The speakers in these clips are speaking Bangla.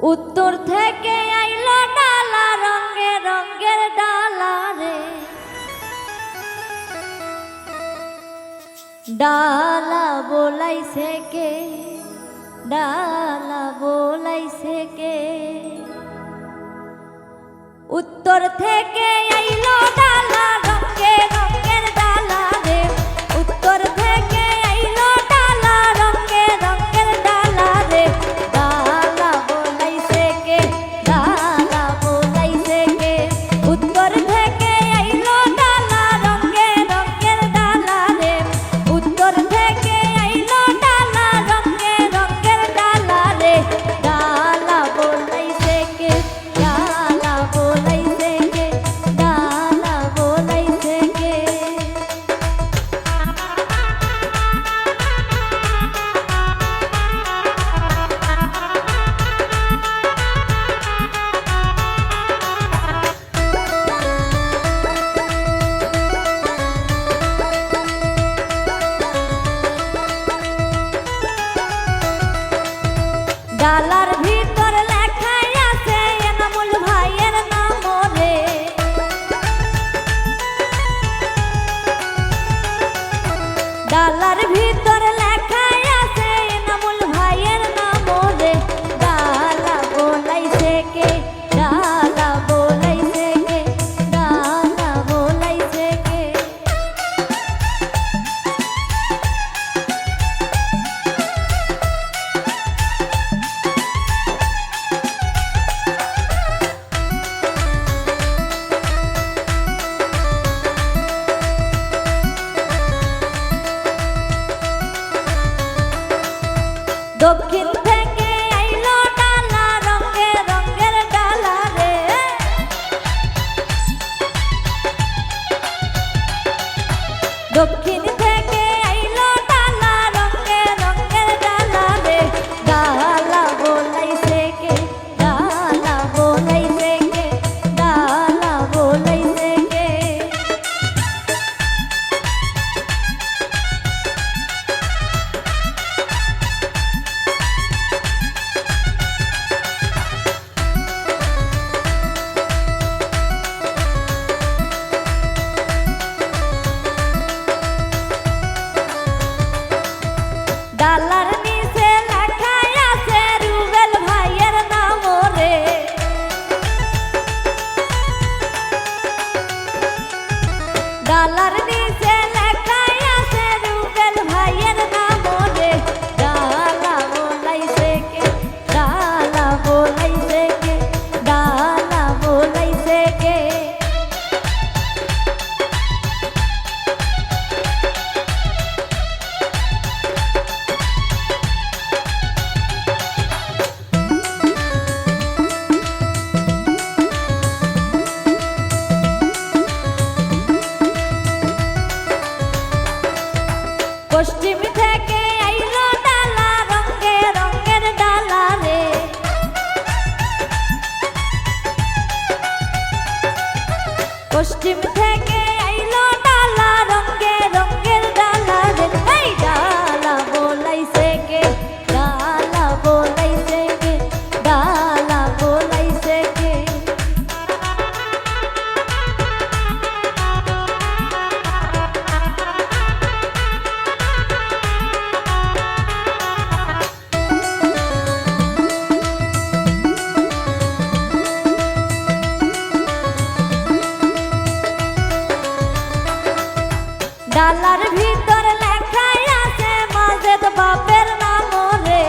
উত্তর থেকে আইলো ডালা রঙে রঙের ডালা রে, ডালা বোলাইছে কে, ডালা বোলাইছে কে। উত্তর থেকে আইলো ডালা রঙে রঙের ডালা রে, উত্তর থেকে আইলো ডালা রঙে রঙের ডালা রে, ডালা বোলাইছে কে, ডালা বোলাইছে কে। উত্তর থেকে আইলো ডালা রঙে রঙের ডালা রে, উত্তর থেকে আইলো ডালা রঙে রঙের ডালা রে, ডালা বোলাইছে কে, ডালা বোলাইছে কে, ডালা বোলাইছে কে। ডালার ভিতর লেখাই আছে এনামুল ভাইয়ের নাম রে, ডালার ভিতর লেখাই আছে এনামুল ভাইয়ের নাম রে, ডালা বোলাইছে কে, ডালা বোলাইছে কে, ডালা বোলাইছে কে। দক্ষিণ থেকে আইলো ডালা রঙে রঙের ডালা রে, দক্ষিণ থেকে আইলো ডালা রঙে রঙের ডালা রে, ডালা বোলাইছে কে, ডালা বোলাইছে কে, ডালা বোলাইছে কে। ডালার নিচে লেখাই আছে রুবেল ভাইয়ের নাম রে, ডালার নিচে লেখাই আছে রুবেল ভাইয়ের নাম রে, ডালা বোলাইছে কে, ডালা বোলাইছে কে, ডালা বোলাইছে কে। পশ্চিম থেকে আইলো ডালা রঙে রঙের ডালা রে, পশ্চিম থেকে আইলো ডালা রঙে রঙের ডালা রে, এই ডালা বোলাইছে কে, ডালা বোলাইছে কে, ডালা বোলাইছে কে। ডালার ভিতর লেখাই আছে মাজেদ বাপের নাম রে,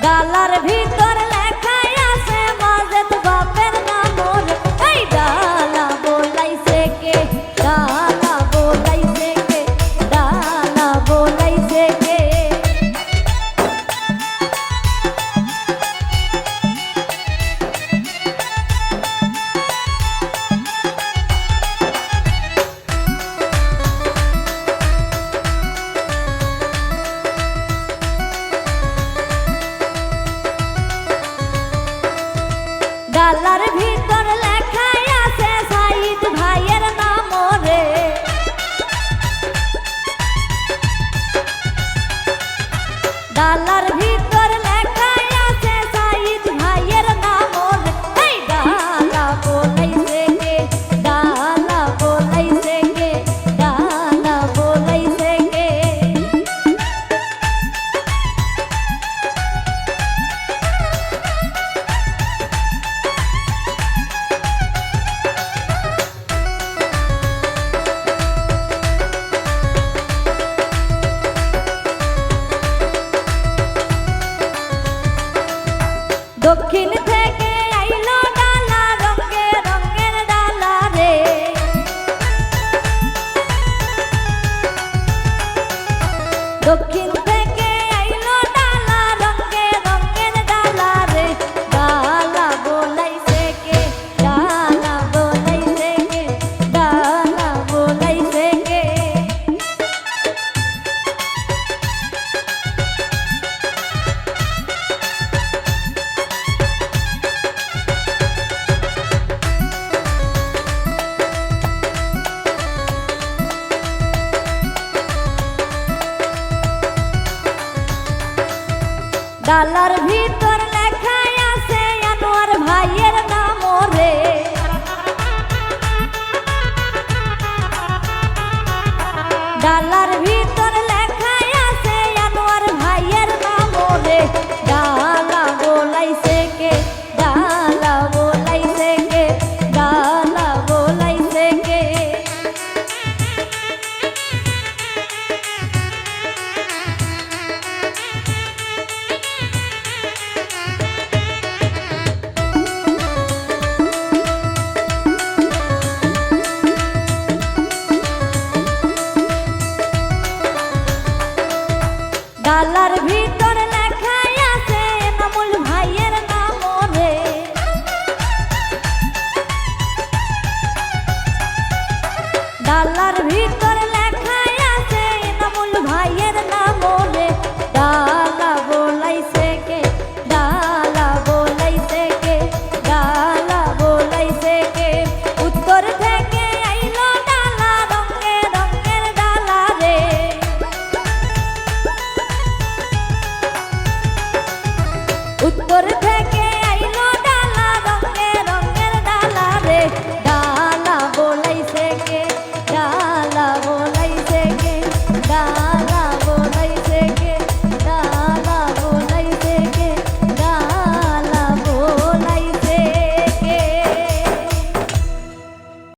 ডালার ভিতর লেখাই আছে মাজেদ বাপের নাম রে, এই ডালা বোলাইছে কে, ডালা বোলাইছে কে, ডালা বোলাইছে কে। ডালার ভিতর লেখা আছে সাইদ ভাইয়ের নাম রে। এই ডালা বলাইছে কে, ডালা বলাইছে কে, ডালা বলাইছে কে। দক্ষিণ থেকে আইলো ডালা রঙে রঙের ডালা রে। দক্ষিণ থেকে আইলো ডালা রঙে রঙের ডালা রে। ডালা বলাইছে কে, ডালা বলাইছে কে, ডালা বলাইছে কে। ডালার ভিতর লেখা আছে আনোয়ার ভাইয়ের নাম রে। ডালার ভিতর লেখা আছে আনোয়ার ভাইয়ের নাম রে। ডালা বলাইছে কে, ডালা বলাইছে কে, ডালা বলাইছে কে। ডালার ভিতর